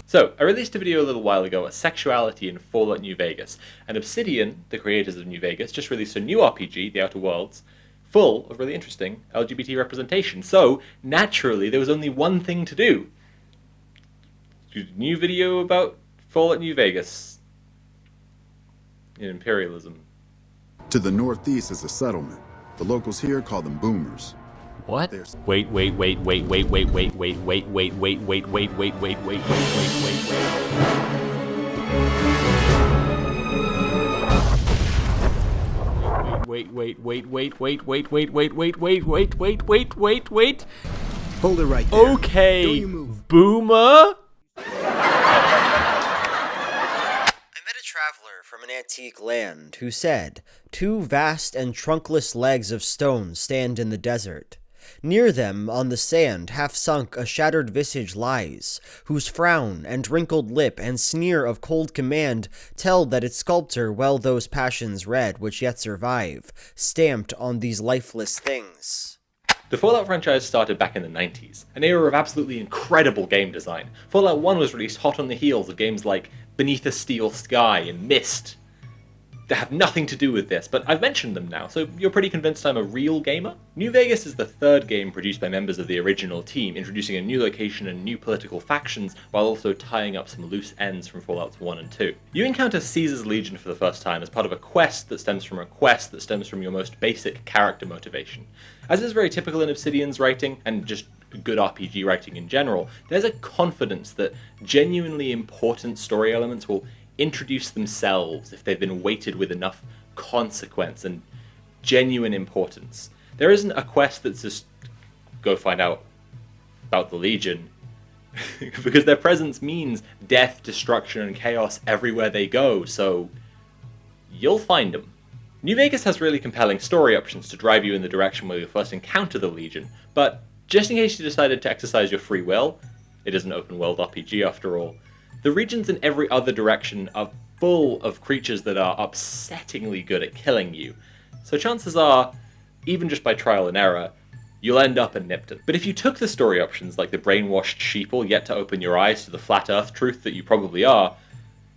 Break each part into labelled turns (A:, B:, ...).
A: So, I released a video a little while ago on sexuality in Fallout New Vegas, and Obsidian, the creators of New Vegas, just released a new RPG, The Outer Worlds, full of really interesting LGBT representation. So, naturally, there was only one thing to do. Do a new video about Fallout New Vegas in Imperialism.
B: To the northeast is a settlement. The locals here call them boomers.
C: What? Wait. Wait.
B: Hold it right there.
C: Okay,
B: Don't you move.
C: Boomer.
D: I met a traveler from an antique land who said, "Two vast and trunkless legs of stone stand in the desert. Near them, on the sand, half sunk, a shattered visage lies, whose frown and wrinkled lip and sneer of cold command tell that its sculptor well those passions read which yet survive, stamped on these lifeless things."
A: The Fallout franchise started back in the 90s, an era of absolutely incredible game design. Fallout 1 was released hot on the heels of games like Beneath a Steel Sky and Myst. They have nothing to do with this, but I've mentioned them now, so you're pretty convinced I'm a real gamer? New Vegas is the third game produced by members of the original team, introducing a new location and new political factions, while also tying up some loose ends from Fallouts 1 and 2. You encounter Caesar's Legion for the first time as part of a quest that stems from a quest that stems from your most basic character motivation. As is very typical in Obsidian's writing, and just good RPG writing in general, there's a confidence that genuinely important story elements will introduce themselves if they've been weighted with enough consequence and genuine importance. There isn't a quest that's just go find out about the Legion, because their presence means death, destruction, and chaos everywhere they go, so you'll find them. New Vegas has really compelling story options to drive you in the direction where you first encounter the Legion, but just in case you decided to exercise your free will, it is an open world RPG after all, the regions in every other direction are full of creatures that are upsettingly good at killing you, so chances are, even just by trial and error, you'll end up in Nipton. But if you took the story options like the brainwashed sheeple yet to open your eyes to the flat earth truth that you probably are,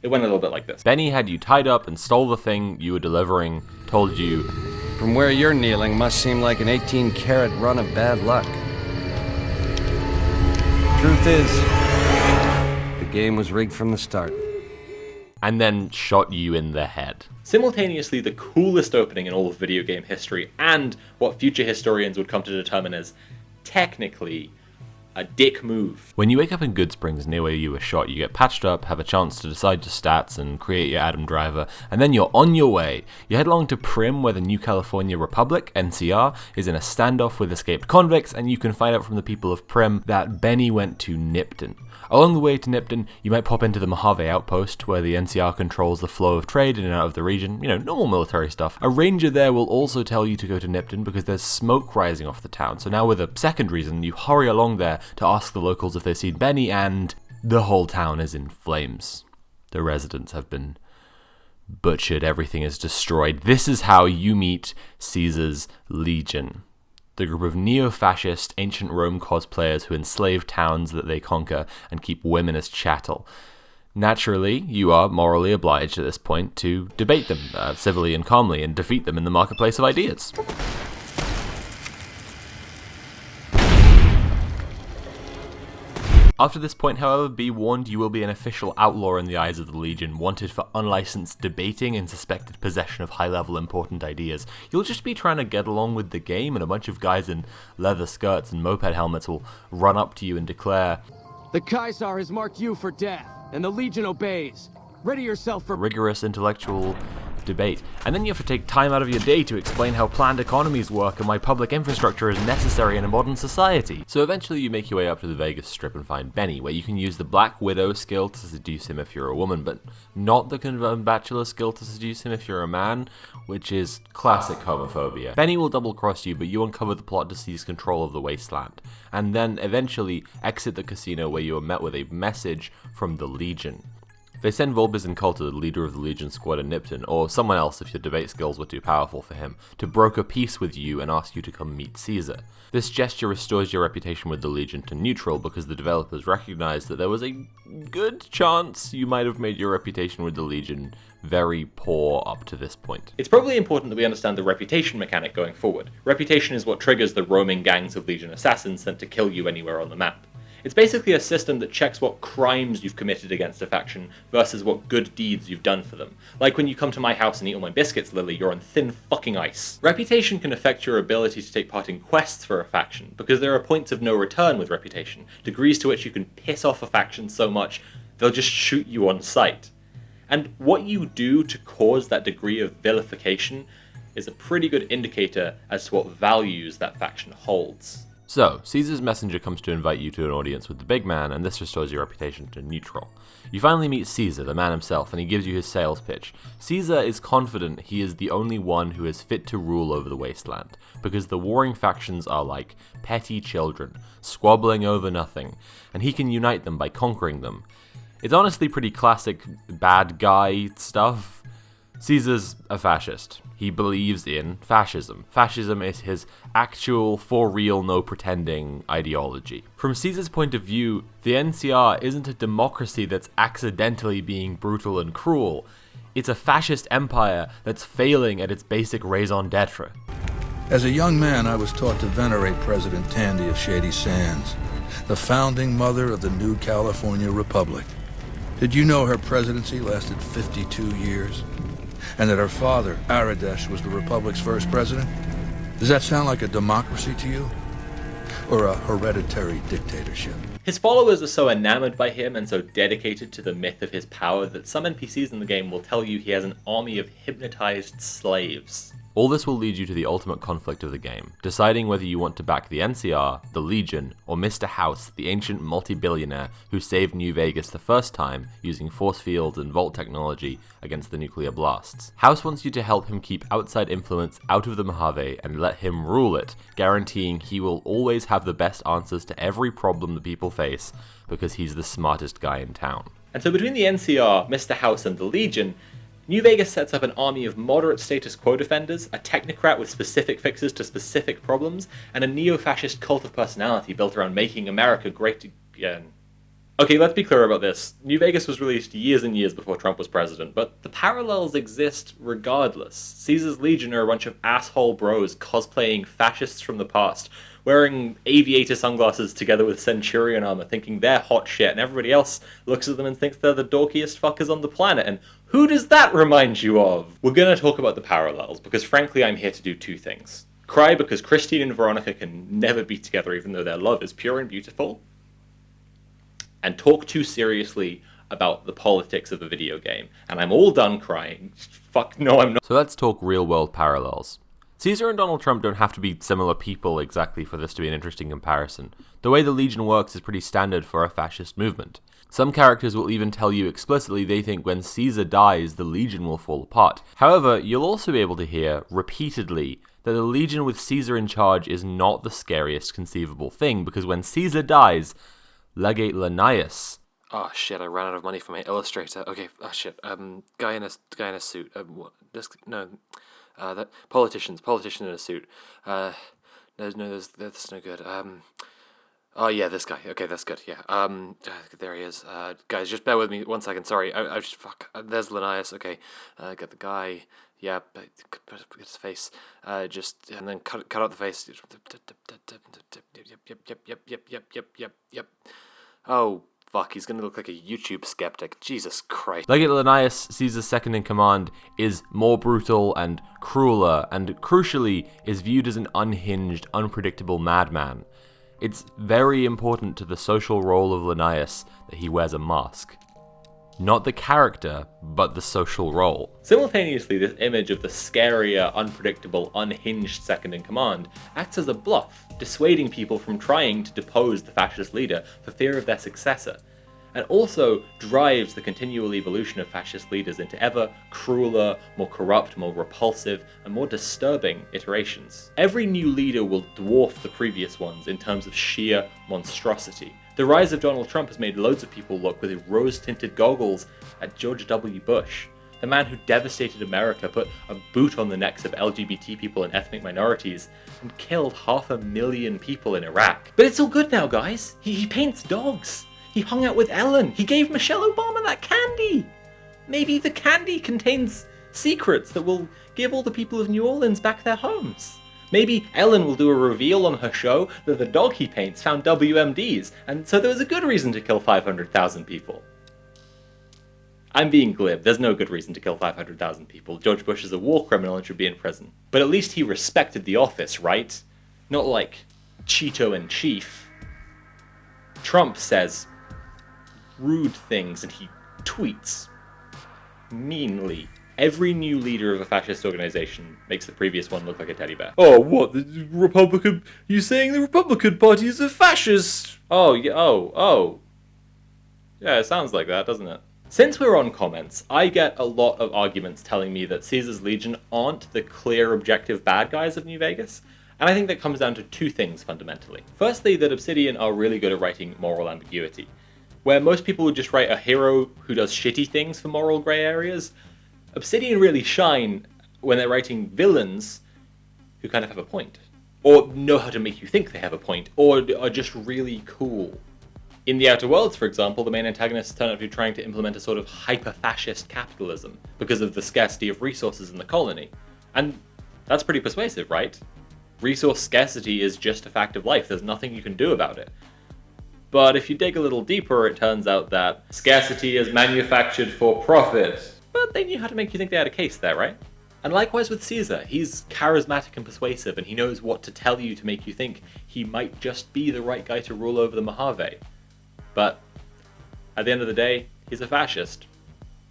A: it went a little bit like this.
C: Benny had you tied up and stole the thing you were delivering, told you,
E: "From where you're kneeling must seem like an 18-carat run of bad luck. Truth is, the game was rigged from the start."
C: and then shot you in the head.
A: Simultaneously the coolest opening in all of video game history, and what future historians would come to determine as technically a dick move.
C: When you wake up in Good Springs near where you were shot, you get patched up, have a chance to decide your stats and create your Adam driver, and then you're on your way. You head along to Prim, where the New California Republic, NCR, is in a standoff with escaped convicts, and you can find out from the people of Prim that Benny went to Nipton. Along the way to Nipton, you might pop into the Mojave Outpost, where the NCR controls the flow of trade in and out of the region, normal military stuff. A ranger there will also tell you to go to Nipton because there's smoke rising off the town, so now with a second reason, you hurry along there to ask the locals if they've seen Benny, and the whole town is in flames. The residents have been butchered, everything is destroyed. This is how you meet Caesar's Legion. The group of neo-fascist ancient Rome cosplayers who enslave towns that they conquer and keep women as chattel. Naturally, you are morally obliged at this point to debate them civilly and calmly and defeat them in the marketplace of ideas. After this point, however, be warned, you will be an official outlaw in the eyes of the Legion, wanted for unlicensed debating and suspected possession of high-level important ideas. You'll just be trying to get along with the game, and a bunch of guys in leather skirts and moped helmets will run up to you and declare,
F: "The Caesar has marked you for death, and the Legion obeys. Ready yourself for
C: rigorous intellectual debate. And then you have to take time out of your day to explain how planned economies work and why public infrastructure is necessary in a modern society. So eventually you make your way up to the Vegas Strip and find Benny, where you can use the Black Widow skill to seduce him if you're a woman, but not the Confirmed Bachelor skill to seduce him if you're a man, which is classic homophobia. Benny will double-cross you, but you uncover the plot to seize control of the wasteland, and then eventually exit the casino where you are met with a message from the Legion. They send Volbizin Coulter, the leader of the Legion squad in Nipton, or someone else if your debate skills were too powerful for him, to broker peace with you and ask you to come meet Caesar. This gesture restores your reputation with the Legion to neutral because the developers recognized that there was a good chance you might have made your reputation with the Legion very poor up to this point.
A: It's probably important that we understand the reputation mechanic going forward. Reputation is what triggers the roaming gangs of Legion assassins sent to kill you anywhere on the map. It's basically a system that checks what crimes you've committed against a faction versus what good deeds you've done for them. Like when you come to my house and eat all my biscuits, Lily, you're on thin fucking ice. Reputation can affect your ability to take part in quests for a faction, because there are points of no return with reputation, degrees to which you can piss off a faction so much they'll just shoot you on sight. And what you do to cause that degree of vilification is a pretty good indicator as to what values that faction holds.
C: So, Caesar's messenger comes to invite you to an audience with the big man, and this restores your reputation to neutral. You finally meet Caesar, the man himself, and he gives you his sales pitch. Caesar is confident he is the only one who is fit to rule over the wasteland, because the warring factions are like petty children, squabbling over nothing, and he can unite them by conquering them. It's honestly pretty classic bad guy stuff. Caesar's a fascist. He believes in fascism. Fascism is his actual, for real, no pretending ideology. From Caesar's point of view, the NCR isn't a democracy that's accidentally being brutal and cruel. It's a fascist empire that's failing at its basic raison d'etre.
G: As a young man, I was taught to venerate President Tandy of Shady Sands, the founding mother of the new California Republic. Did you know her presidency lasted 52 years? And that her father, Aradesh, was the Republic's first president? Does that sound like a democracy to you? Or a hereditary dictatorship?
A: His followers are so enamored by him and so dedicated to the myth of his power that some NPCs in the game will tell you he has an army of hypnotized slaves.
C: All this will lead you to the ultimate conflict of the game, deciding whether you want to back the NCR, the Legion, or Mr. House, the ancient multi-billionaire who saved New Vegas the first time using force fields and vault technology against the nuclear blasts. House wants you to help him keep outside influence out of the Mojave and let him rule it, guaranteeing he will always have the best answers to every problem the people face, because he's the smartest guy in town.
A: And so between the NCR, Mr. House, and the Legion, New Vegas sets up an army of moderate status quo defenders, a technocrat with specific fixes to specific problems, and a neo-fascist cult of personality built around making America great again. Okay, let's be clear about this. New Vegas was released years and years before Trump was president, but the parallels exist regardless. Caesar's Legion are a bunch of asshole bros cosplaying fascists from the past, wearing aviator sunglasses together with Centurion armor, thinking they're hot shit, and everybody else looks at them and thinks they're the dorkiest fuckers on the planet, and who does that remind you of? We're gonna talk about the parallels, because frankly I'm here to do two things. Cry because Christine and Veronica can never be together even though their love is pure and beautiful, and talk too seriously about the politics of a video game. And I'm all done crying. Fuck no, I'm not.
C: So let's talk real-world parallels. Caesar and Donald Trump don't have to be similar people exactly for this to be an interesting comparison. The way the Legion works is pretty standard for a fascist movement. Some characters will even tell you explicitly they think when Caesar dies, the Legion will fall apart. However, you'll also be able to hear, repeatedly, that the Legion with Caesar in charge is not the scariest conceivable thing, because when Caesar dies, Legate Linnaeus. Oh shit! I ran out of money for my illustrator. Okay. Oh shit. Guy in a suit. That politician in a suit. That's no good. Oh yeah, this guy. Okay, that's good. Yeah. There he is. Guys, just bear with me 1 second. Sorry. I just fuck. There's Linnaeus. Okay. Get the guy. Yeah. Get his face. Just and then cut out the face. Yep. Oh, fuck, he's gonna look like a YouTube skeptic. Jesus Christ. Legate Linnaeus, Caesar's second in command, is more brutal and crueler, and crucially, is viewed as an unhinged, unpredictable madman. It's very important to the social role of Linnaeus that he wears a mask. Not the character, but the social role.
A: Simultaneously, this image of the scarier, unpredictable, unhinged second-in-command acts as a bluff, dissuading people from trying to depose the fascist leader for fear of their successor, and also drives the continual evolution of fascist leaders into ever crueler, more corrupt, more repulsive, and more disturbing iterations. Every new leader will dwarf the previous ones in terms of sheer monstrosity. The rise of Donald Trump has made loads of people look with rose-tinted goggles at George W. Bush, the man who devastated America, put a boot on the necks of LGBT people and ethnic minorities, and killed 500,000 people in Iraq. But it's all good now, guys. He paints dogs. He hung out with Ellen. He gave Michelle Obama that candy. Maybe the candy contains secrets that will give all the people of New Orleans back their homes. Maybe Ellen will do a reveal on her show that the dog he paints found WMDs, and so there was a good reason to kill 500,000 people. I'm being glib. There's no good reason to kill 500,000 people. George Bush is a war criminal and should be in prison. But at least he respected the office, right? Not like Cheeto-in-Chief. Trump says rude things and he tweets meanly. Every new leader of a fascist organization makes the previous one look like a teddy bear. Oh, what? The Republican... You saying the Republican Party is a fascist? Oh, yeah, oh. Yeah, it sounds like that, doesn't it? Since we're on comments, I get a lot of arguments telling me that Caesar's Legion aren't the clear objective bad guys of New Vegas, and I think that comes down to two things fundamentally. Firstly, that Obsidian are really good at writing moral ambiguity. Where most people would just write a hero who does shitty things for moral grey areas, Obsidian really shine when they're writing villains who kind of have a point. Or know how to make you think they have a point, or are just really cool. In The Outer Worlds, for example, the main antagonists turn out to be trying to implement a sort of hyper-fascist capitalism because of the scarcity of resources in the colony. And that's pretty persuasive, right? Resource scarcity is just a fact of life, there's nothing you can do about it. But if you dig a little deeper, it turns out that scarcity is manufactured for profit. But they knew how to make you think they had a case there, right? And likewise with Caesar, he's charismatic and persuasive, and he knows what to tell you to make you think he might just be the right guy to rule over the Mojave. But at the end of the day, he's a fascist.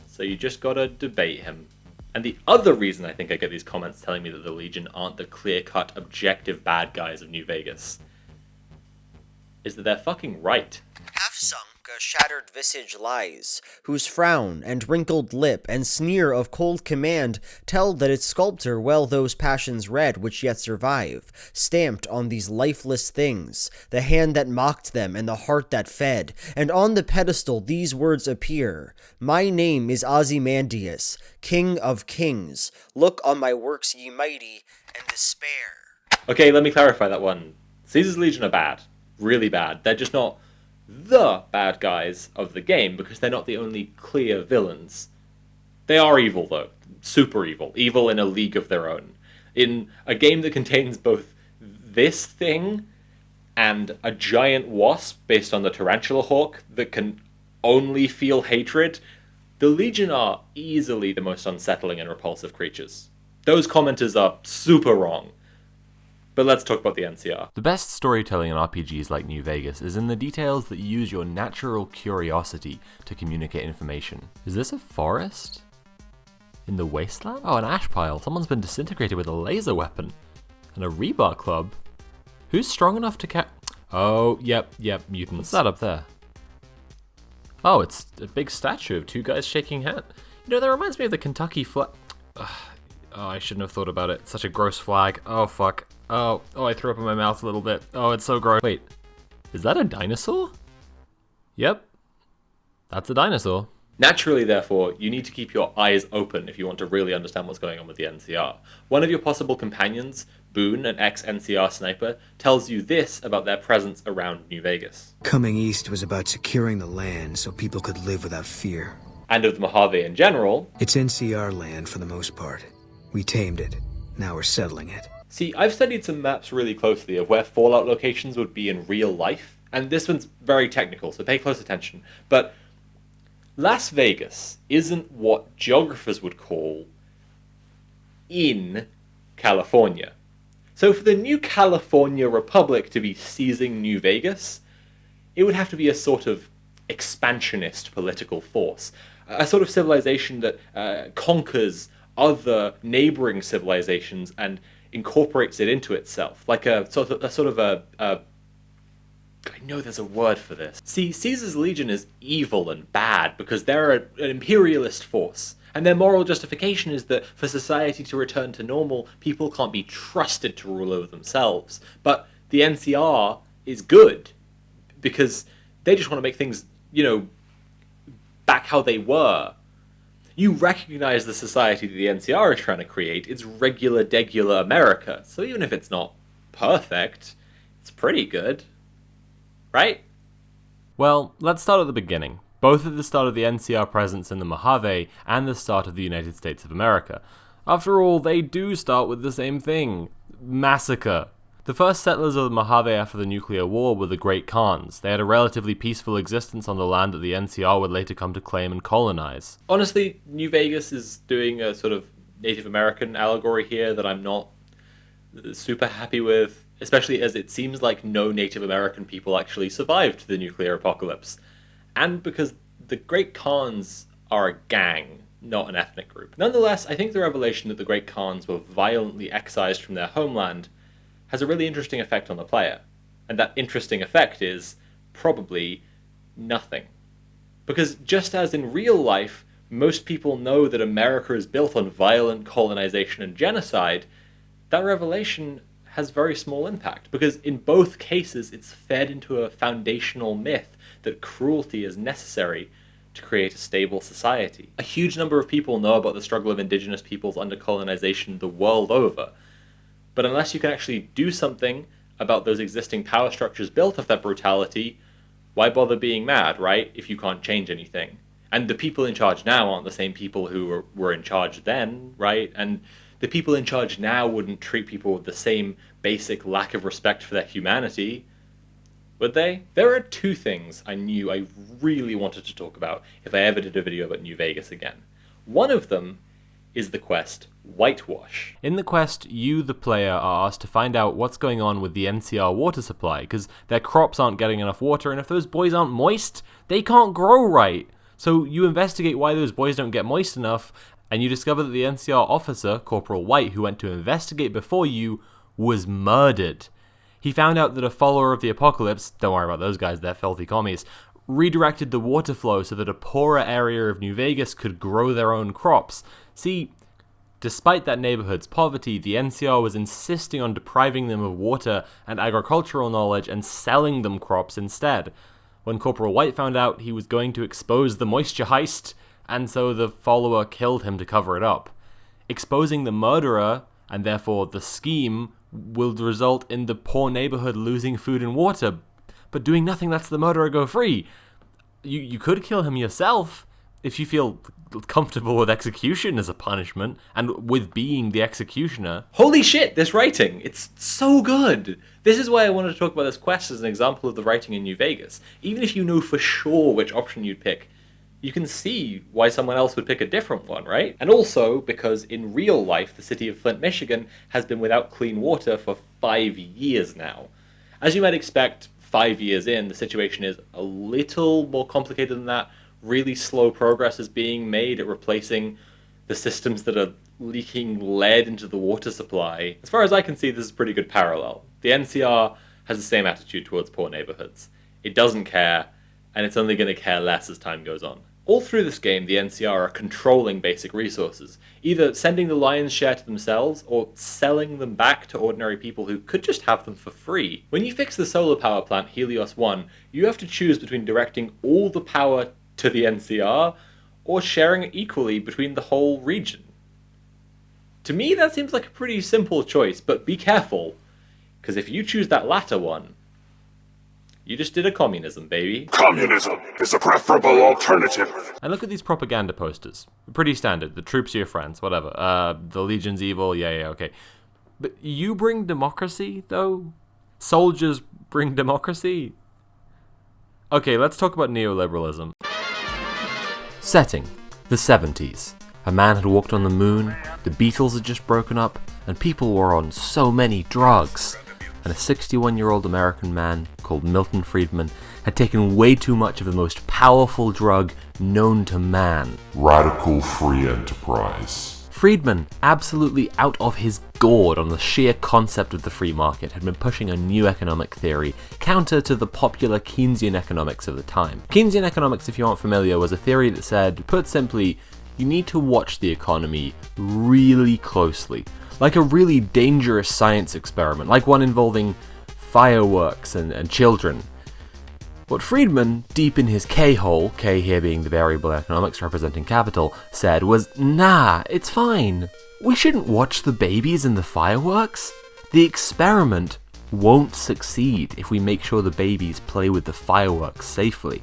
A: So you just gotta debate him. And the other reason I think I get these comments telling me that the Legion aren't the clear-cut, objective bad guys of New Vegas is that they're fucking right.
D: Half-sunk, a shattered visage lies, whose frown and wrinkled lip and sneer of cold command tell that its sculptor well those passions read which yet survive, stamped on these lifeless things, the hand that mocked them and the heart that fed, and on the pedestal these words appear, My name is Ozymandias, King of Kings, look on my works ye mighty, and despair.
A: Okay, let me clarify that one. Caesar's Legion are bad. Really bad. They're just not the bad guys of the game, because they're not the only clear villains. They are evil, though. Super evil. Evil in a league of their own. In a game that contains both this thing and a giant wasp based on the tarantula hawk that can only feel hatred, the Legion are easily the most unsettling and repulsive creatures. Those commenters are super wrong. But let's talk about the NCR.
C: The best storytelling in RPGs like New Vegas is in the details that use your natural curiosity to communicate information. Is this a forest? In the wasteland? Oh, an ash pile. Someone's been disintegrated with a laser weapon. And a rebar club? Who's strong enough to Oh, yep, mutants. What's that up there? Oh, it's a big statue of two guys shaking hands. You know, that reminds me of the Kentucky flag. Oh, I shouldn't have thought about it. Such a gross flag. Oh, fuck. Oh, I threw up in my mouth a little bit. Oh, it's so gross. Wait, is that a dinosaur? Yep, that's a dinosaur.
A: Naturally, therefore, you need to keep your eyes open if you want to really understand what's going on with the NCR. One of your possible companions, Boone, an ex-NCR sniper, tells you this about their presence around New Vegas.
H: Coming east was about securing the land so people could live without fear.
A: And of the Mojave in general.
H: It's NCR land for the most part. We tamed it. Now we're settling it.
A: See, I've studied some maps really closely of where Fallout locations would be in real life, and this one's very technical, so pay close attention. But Las Vegas isn't what geographers would call in California. So for the new California Republic to be seizing New Vegas, it would have to be a sort of expansionist political force, a sort of civilization that conquers other neighboring civilizations and incorporates it into itself, like I know there's a word for this. See, Caesar's Legion is evil and bad because they're an imperialist force, and their moral justification is that for society to return to normal, people can't be trusted to rule over themselves. But the NCR is good because They just want to make things, back how they were. You recognize the society that the NCR is trying to create. It's regular, degular America. So even if it's not perfect, it's pretty good. Right?
C: Well, let's start at the beginning. Both at the start of the NCR presence in the Mojave and the start of the United States of America. After all, they do start with the same thing. Massacre. The first settlers of the Mojave after the nuclear war were the Great Khans. They had a relatively peaceful existence on the land that the NCR would later come to claim and colonize.
A: Honestly, New Vegas is doing a sort of Native American allegory here that I'm not super happy with, especially as it seems like no Native American people actually survived the nuclear apocalypse. And because the Great Khans are a gang, not an ethnic group. Nonetheless, I think the revelation that the Great Khans were violently excised from their homeland has a really interesting effect on the player. And that interesting effect is probably nothing. Because just as in real life, most people know that America is built on violent colonization and genocide, that revelation has very small impact. Because in both cases, it's fed into a foundational myth that cruelty is necessary to create a stable society. A huge number of people know about the struggle of indigenous peoples under colonization the world over. But unless you can actually do something about those existing power structures built of that brutality, why bother being mad, right, if you can't change anything? And the people in charge now aren't the same people who were in charge then, right? And the people in charge now wouldn't treat people with the same basic lack of respect for their humanity, would they? There are two things I knew I really wanted to talk about if I ever did a video about New Vegas again. One of them is the quest Whitewash.
C: In the quest, you, the player, are asked to find out what's going on with the NCR water supply, because their crops aren't getting enough water, and if those boys aren't moist, they can't grow right. So you investigate why those boys don't get moist enough, and you discover that the NCR officer, Corporal White, who went to investigate before you, was murdered. He found out that a follower of the apocalypse, don't worry about those guys, they're filthy commies, redirected the water flow so that a poorer area of New Vegas could grow their own crops. See, despite that neighborhood's poverty, the NCR was insisting on depriving them of water and agricultural knowledge and selling them crops instead. When Corporal White found out, he was going to expose the moisture heist, and so the follower killed him to cover it up. Exposing the murderer, and therefore the scheme, will result in the poor neighborhood losing food and water, but doing nothing lets the murderer go free. You could kill him yourself if you feel comfortable with execution as a punishment, and with being the executioner.
A: Holy shit, this writing! It's so good! This is why I wanted to talk about this quest as an example of the writing in New Vegas. Even if you know for sure which option you'd pick, you can see why someone else would pick a different one, right? And also because in real life, the city of Flint, Michigan has been without clean water for 5 years now. As you might expect, 5 years in, the situation is a little more complicated than that. Really slow progress is being made at replacing the systems that are leaking lead into the water supply. As far as I can see, this is a pretty good parallel. The NCR has the same attitude towards poor neighborhoods. It doesn't care, and it's only going to care less as time goes on. All through this game, the NCR are controlling basic resources, either sending the lion's share to themselves or selling them back to ordinary people who could just have them for free. When you fix the solar power plant Helios 1, you have to choose between directing all the power to the NCR or sharing it equally between the whole region. To me, that seems like a pretty simple choice, but be careful, because if you choose that latter one, you just did a communism, baby.
I: Communism is a preferable alternative.
C: And look at these propaganda posters. Pretty standard. The troops are your friends, whatever. The Legion's evil, yeah, okay. But you bring democracy, though? Soldiers bring democracy? Okay, let's talk about neoliberalism. Setting: the 70s. A man had walked on the moon, the Beatles had just broken up, and people were on so many drugs. And a 61-year-old American man called Milton Friedman had taken way too much of the most powerful drug known to man.
I: Radical free enterprise.
C: Friedman, absolutely out of his gourd on the sheer concept of the free market, had been pushing a new economic theory, counter to the popular Keynesian economics of the time. Keynesian economics, if you aren't familiar, was a theory that said, put simply, you need to watch the economy really closely. Like a really dangerous science experiment, like one involving fireworks and children. What Friedman, deep in his K-hole, K here being the variable economics representing capital, said was, nah, it's fine. We shouldn't watch the babies and the fireworks. The experiment won't succeed if we make sure the babies play with the fireworks safely.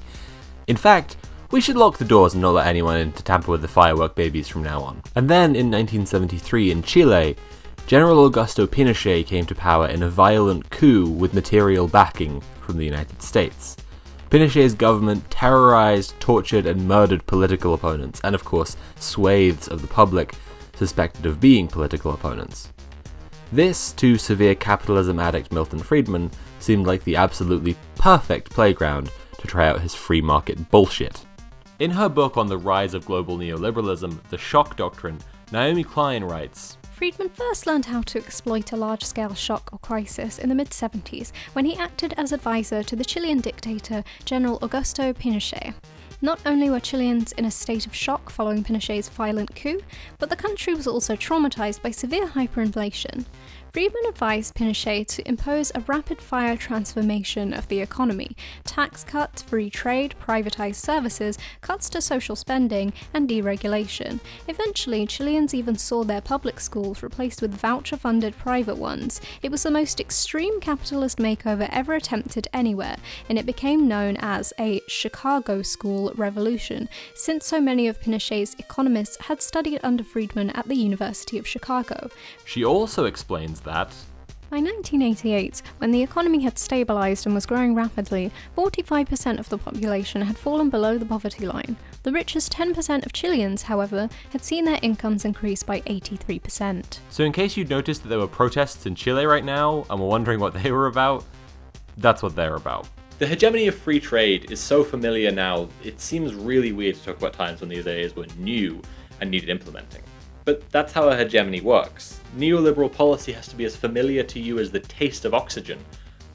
C: In fact, we should lock the doors and not let anyone in to tamper with the firework babies from now on. And then in 1973 in Chile, General Augusto Pinochet came to power in a violent coup with material backing from the United States. Pinochet's government terrorized, tortured, and murdered political opponents, and of course, swathes of the public suspected of being political opponents. This, to severe capitalism addict Milton Friedman, seemed like the absolutely perfect playground to try out his free market bullshit. In her book on the rise of global neoliberalism, The Shock Doctrine, Naomi Klein writes,
J: Friedman first learned how to exploit a large-scale shock or crisis in the mid-70s when he acted as advisor to the Chilean dictator General Augusto Pinochet. Not only were Chileans in a state of shock following Pinochet's violent coup, but the country was also traumatized by severe hyperinflation. Friedman advised Pinochet to impose a rapid-fire transformation of the economy: tax cuts, free trade, privatized services, cuts to social spending, and deregulation. Eventually, Chileans even saw their public schools replaced with voucher-funded private ones. It was the most extreme capitalist makeover ever attempted anywhere, and it became known as a Chicago School Revolution, since so many of Pinochet's economists had studied under Friedman at the University of Chicago.
C: She also explains that
J: by 1988, when the economy had stabilized and was growing rapidly, 45% of the population had fallen below the poverty line. The richest 10% of Chileans, however, had seen their incomes increase by 83%.
C: So in case you'd noticed that there were protests in Chile right now, and were wondering what they were about, that's what they're about.
A: The hegemony of free trade is so familiar now, it seems really weird to talk about times when these ideas were new and needed implementing. But that's how a hegemony works. Neoliberal policy has to be as familiar to you as the taste of oxygen.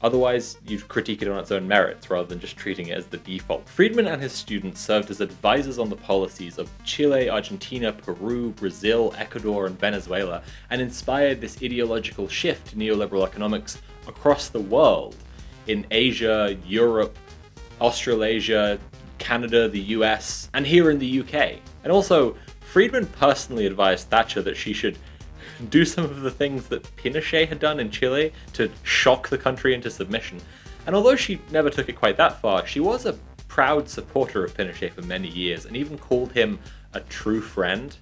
A: Otherwise, you'd critique it on its own merits rather than just treating it as the default. Friedman and his students served as advisors on the policies of Chile, Argentina, Peru, Brazil, Ecuador, and Venezuela, and inspired this ideological shift to neoliberal economics across the world. In Asia, Europe, Australasia, Canada, the US, and here in the UK. And also, Friedman personally advised Thatcher that she should do some of the things that Pinochet had done in Chile to shock the country into submission. And although she never took it quite that far, she was a proud supporter of Pinochet for many years and even called him a true friend.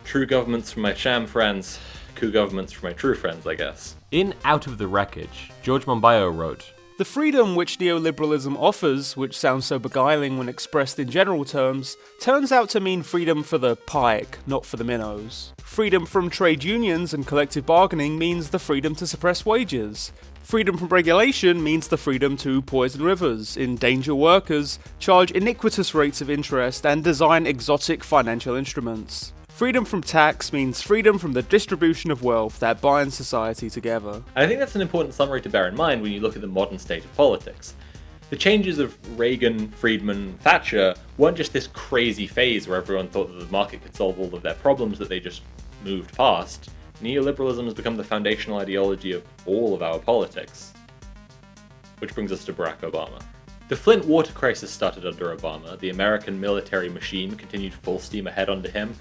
A: True governments for my sham friends, coup governments for my true friends, I guess.
C: In Out of the Wreckage, George Monbiot wrote,
K: The freedom which neoliberalism offers, which sounds so beguiling when expressed in general terms, turns out to mean freedom for the pike, not for the minnows. Freedom from trade unions and collective bargaining means the freedom to suppress wages. Freedom from regulation means the freedom to poison rivers, endanger workers, charge iniquitous rates of interest, and design exotic financial instruments. Freedom from tax means freedom from the distribution of wealth that binds society together.
A: And I think that's an important summary to bear in mind when you look at the modern state of politics. The changes of Reagan, Friedman, Thatcher weren't just this crazy phase where everyone thought that the market could solve all of their problems that they just moved past. Neoliberalism has become the foundational ideology of all of our politics. Which brings us to Barack Obama. The Flint water crisis started under Obama, the American military machine continued full steam ahead under him,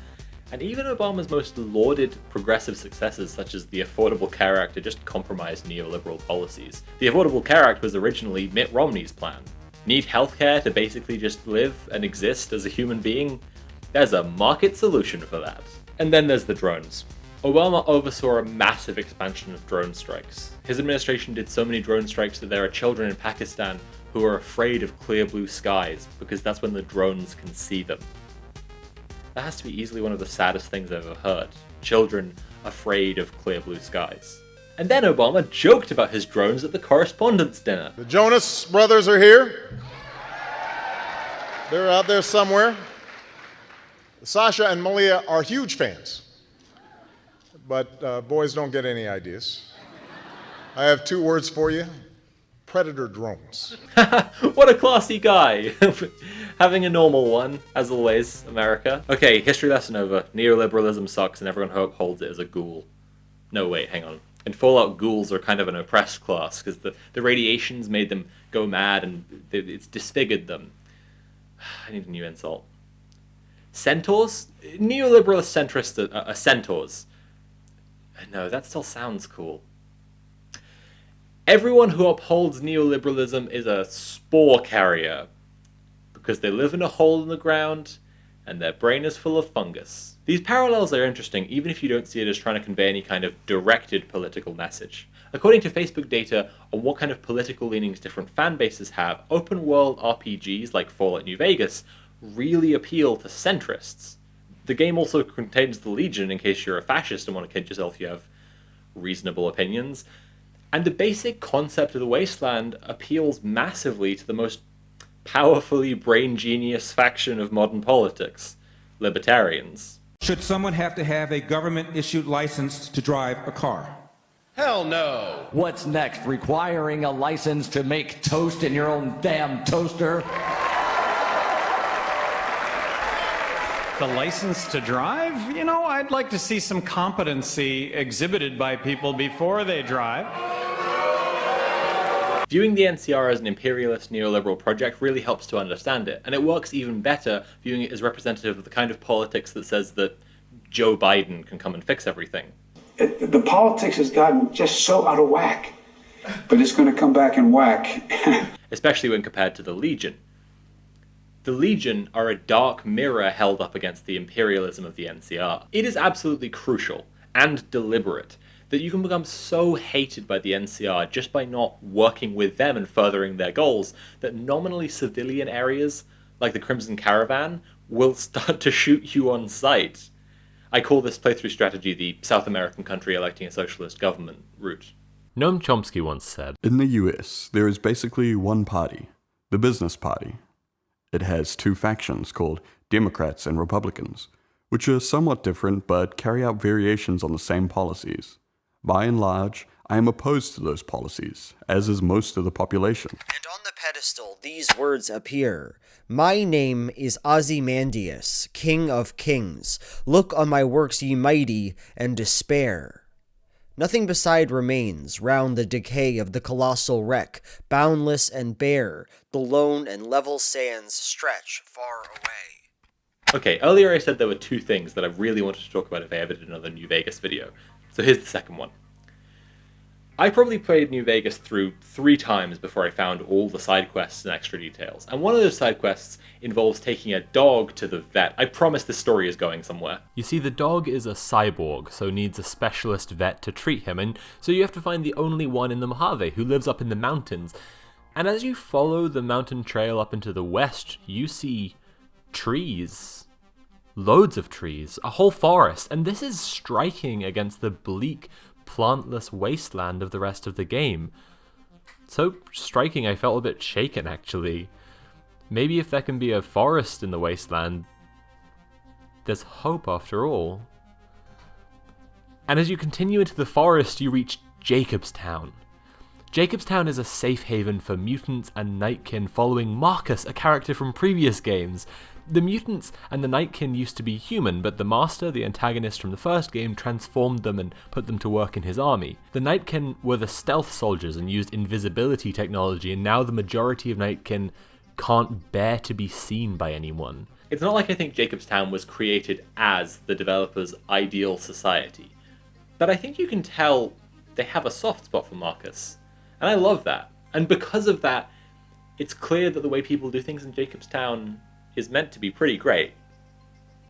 A: and even Obama's most lauded progressive successes, such as the Affordable Care Act, had just compromised neoliberal policies. The Affordable Care Act was originally Mitt Romney's plan. Need healthcare to basically just live and exist as a human being? There's a market solution for that. And then there's the drones. Obama oversaw a massive expansion of drone strikes. His administration did so many drone strikes that there are children in Pakistan who are afraid of clear blue skies because that's when the drones can see them. That has to be easily one of the saddest things I've ever heard. Children afraid of clear blue skies. And then Obama joked about his drones at the correspondents' dinner.
L: The Jonas brothers are here. They're out there somewhere. Sasha and Malia are huge fans. But boys don't get any ideas. I have 2 words for you. Predator drones.
A: What a classy guy. Having a normal one, as always, America. Okay, history lesson over. Neoliberalism sucks and everyone holds it as a ghoul. No, wait, hang on. And Fallout ghouls are kind of an oppressed class, because the radiations made them go mad, and it's disfigured them. I need a new insult. Centaurs? Neoliberalist centrists are centaurs. No, that still sounds cool. Everyone who upholds neoliberalism is a spore carrier, because they live in a hole in the ground, and their brain is full of fungus. These parallels are interesting, even if you don't see it as trying to convey any kind of directed political message. According to Facebook data on what kind of political leanings different fan bases have, open-world RPGs like Fallout New Vegas really appeal to centrists. The game also contains the Legion, in case you're a fascist and want to kid yourself you have reasonable opinions. And the basic concept of the Wasteland appeals massively to the most powerfully brain-genius faction of modern politics, libertarians.
M: Should someone have to have a government-issued license to drive a car?
N: Hell no! What's next? Requiring a license to make toast in your own damn toaster?
O: The license to drive? You know, I'd like to see some competency exhibited by people before they drive.
A: Viewing the NCR as an imperialist neoliberal project really helps to understand it, and it works even better viewing it as representative of the kind of politics that says that Joe Biden can come and fix everything.
P: The politics has gotten just so out of whack, but it's going to come back and whack.
A: Especially when compared to the Legion. The Legion are a dark mirror held up against the imperialism of the NCR. It is absolutely crucial and deliberate that you can become so hated by the NCR just by not working with them and furthering their goals that nominally civilian areas, like the Crimson Caravan, will start to shoot you on sight. I call this playthrough strategy the South American country electing a socialist government route.
C: Noam Chomsky once said,
Q: "In the US, there is basically one party, the business party. It has two factions called Democrats and Republicans, which are somewhat different but carry out variations on the same policies. By and large, I am opposed to those policies, as is most of the population."
D: And on the pedestal, these words appear. "My name is Ozymandias, King of Kings. Look on my works, ye mighty, and despair. Nothing beside remains, round the decay of the colossal wreck, boundless and bare, the lone and level sands stretch far away."
A: Okay, earlier I said there were two things that I really wanted to talk about if I ever did another New Vegas video. So here's the second one. I probably played New Vegas through 3 times before I found all the side quests and extra details. And one of those side quests involves taking a dog to the vet. I promise this story is going somewhere.
C: You see, the dog is a cyborg, so needs a specialist vet to treat him, and so you have to find the only one in the Mojave, who lives up in the mountains. And as you follow the mountain trail up into the west, you see trees. Loads of trees, a whole forest, and this is striking against the bleak, plantless wasteland of the rest of the game. So striking, I felt a bit shaken, actually. Maybe if there can be a forest in the wasteland, there's hope after all. And as you continue into the forest, you reach Jacobstown. Jacobstown is a safe haven for mutants and Nightkin following Marcus, a character from previous games. The mutants and the Nightkin used to be human, but the Master, the antagonist from the first game, transformed them and put them to work in his army. The Nightkin were the stealth soldiers and used invisibility technology, and now the majority of Nightkin can't bear to be seen by anyone.
A: It's not like I think Jacobstown was created as the developer's ideal society, but I think you can tell they have a soft spot for Marcus, and I love that. And because of that, it's clear that the way people do things in Jacobstown is meant to be pretty great.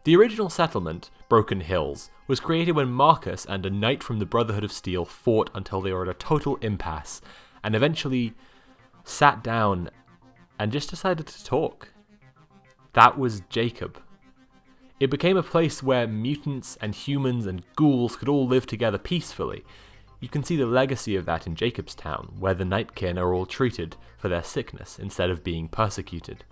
C: The original settlement, Broken Hills, was created when Marcus and a knight from the Brotherhood of Steel fought until they were at a total impasse, and eventually sat down and just decided to talk. That was Jacob. It became a place where mutants and humans and ghouls could all live together peacefully. You can see the legacy of that in Jacobstown, where the Nightkin are all treated for their sickness instead of being persecuted.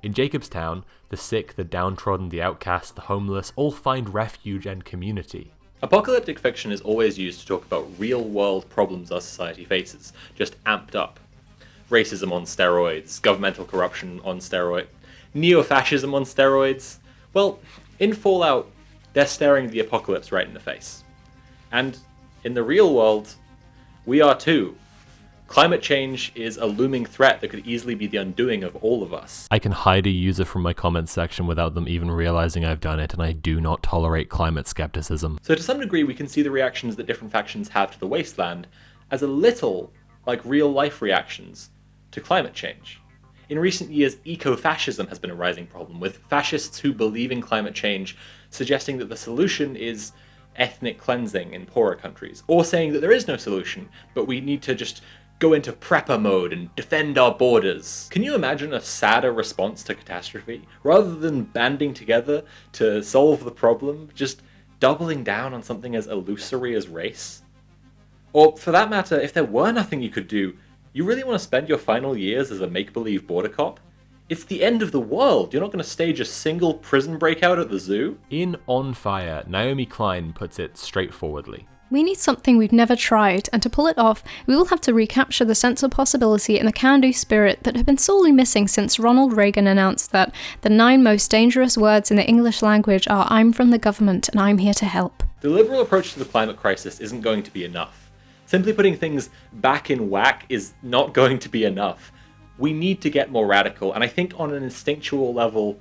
C: In Jacobstown, the sick, the downtrodden, the outcast, the homeless all find refuge and community.
A: Apocalyptic fiction is always used to talk about real-world problems our society faces, just amped up. Racism on steroids, governmental corruption on steroids, neo-fascism on steroids. Well, in Fallout, they're staring the apocalypse right in the face. And in the real world, we are too. Climate change is a looming threat that could easily be the undoing of all of us.
C: I can hide a user from my comments section without them even realizing I've done it, and I do not tolerate climate skepticism.
A: So to some degree, we can see the reactions that different factions have to the wasteland as a little like real-life reactions to climate change. In recent years, eco-fascism has been a rising problem, with fascists who believe in climate change suggesting that the solution is ethnic cleansing in poorer countries, or saying that there is no solution, but we need to just go into prepper mode and defend our borders. Can you imagine a sadder response to catastrophe? Rather than banding together to solve the problem, just doubling down on something as illusory as race? Or, for that matter, if there were nothing you could do, you really want to spend your final years as a make-believe border cop? It's the end of the world. You're not going to stage a single prison breakout at the zoo?
C: In On Fire, Naomi Klein puts it straightforwardly.
J: We need something we've never tried, and to pull it off, we will have to recapture the sense of possibility and the can-do spirit that have been sorely missing since Ronald Reagan announced that the 9 most dangerous words in the English language are "I'm from the government and I'm here to help."
A: The liberal approach to the climate crisis isn't going to be enough. Simply putting things back in whack is not going to be enough. We need to get more radical, and I think on an instinctual level,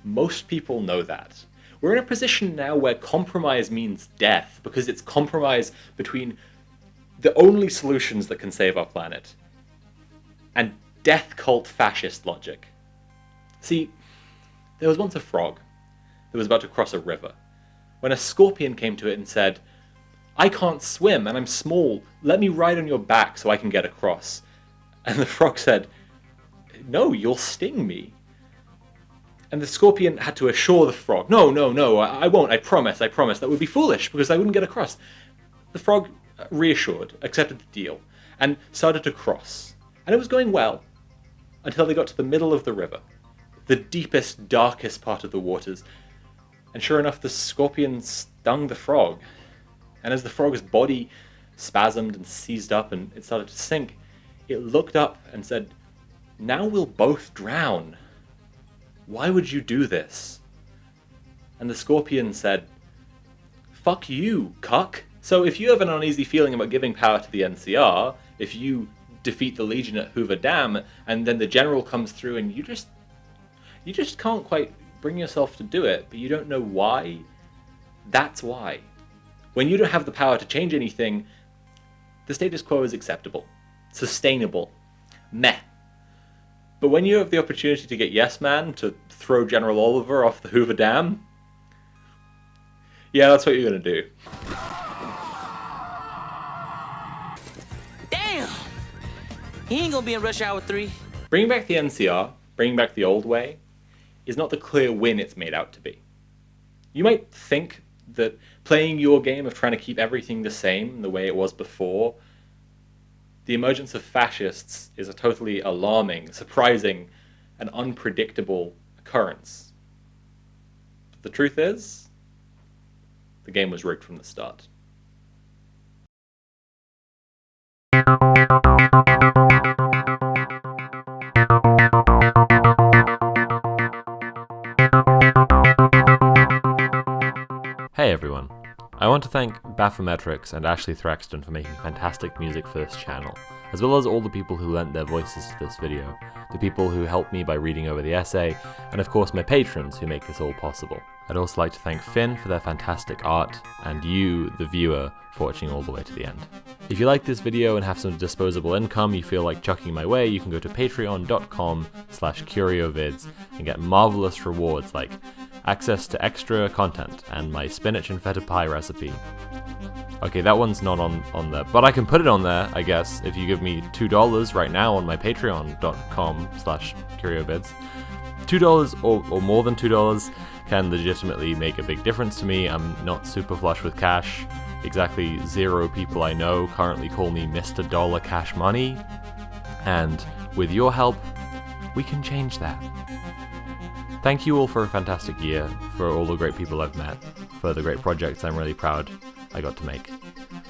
A: most people know that. We're in a position now where compromise means death, because it's compromise between the only solutions that can save our planet and death cult fascist logic. See, there was once a frog that was about to cross a river, when a scorpion came to it and said, "I can't swim and I'm small, let me ride on your back so I can get across." And the frog said, "No, you'll sting me." And the scorpion had to assure the frog, no, I won't, I promise, that would be foolish, because I wouldn't get across. The frog, reassured, accepted the deal, and started to cross. And it was going well, until they got to the middle of the river, the deepest, darkest part of the waters. And sure enough, the scorpion stung the frog. And as the frog's body spasmed and seized up and it started to sink, it looked up and said, "Now we'll both drown. Why would you do this?" And the scorpion said, "Fuck you, cuck." So if you have an uneasy feeling about giving power to the NCR, if you defeat the Legion at Hoover Dam, and then the general comes through and you just can't quite bring yourself to do it, but you don't know why, that's why. When you don't have the power to change anything, the status quo is acceptable, sustainable, meh. But when you have the opportunity to get Yes Man to throw General Oliver off the Hoover Dam, yeah, that's what you're going to do.
R: Damn! He ain't gonna be in Rush Hour 3.
A: Bringing back the NCR, bringing back the old way, is not the clear win it's made out to be. You might think that playing your game of trying to keep everything the same, the way it was before, the emergence of fascists is a totally alarming, surprising, and unpredictable occurrence. But the truth is, the game was rigged from the start.
C: Hey everyone. I want to thank Baphometrics and Ashley Thraxton for making fantastic music for this channel, as well as all the people who lent their voices to this video, the people who helped me by reading over the essay, and of course my patrons who make this all possible. I'd also like to thank Finn for their fantastic art, and you, the viewer, for watching all the way to the end. If you like this video and have some disposable income you feel like chucking my way, you can go to patreon.com/curiovids and get marvelous rewards like access to extra content and my spinach and feta pie recipe. Okay, that one's not on there, but I can put it on there, I guess, if you give me $2 right now on my patreon.com/curiovids. $2 or more than $2 can legitimately make a big difference to me. I'm not super flush with cash. Exactly 0 people I know currently call me Mr. Dollar Cash Money, and with your help, we can change that. Thank you all for a fantastic year, for all the great people I've met, for the great projects I'm really proud I got to make.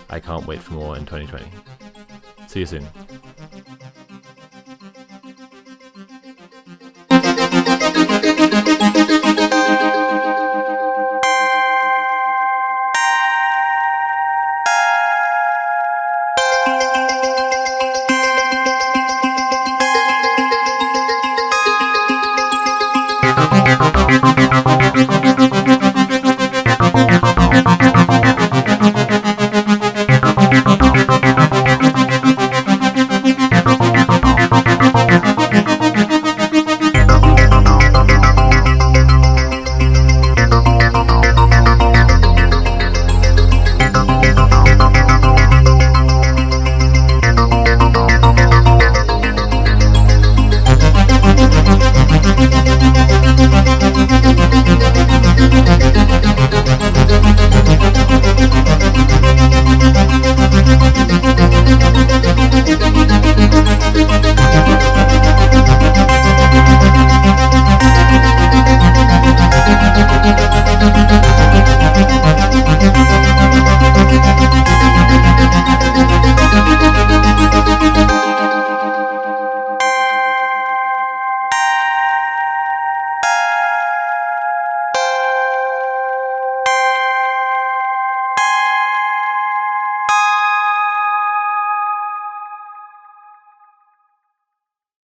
C: I can't wait for more in 2020. See you soon.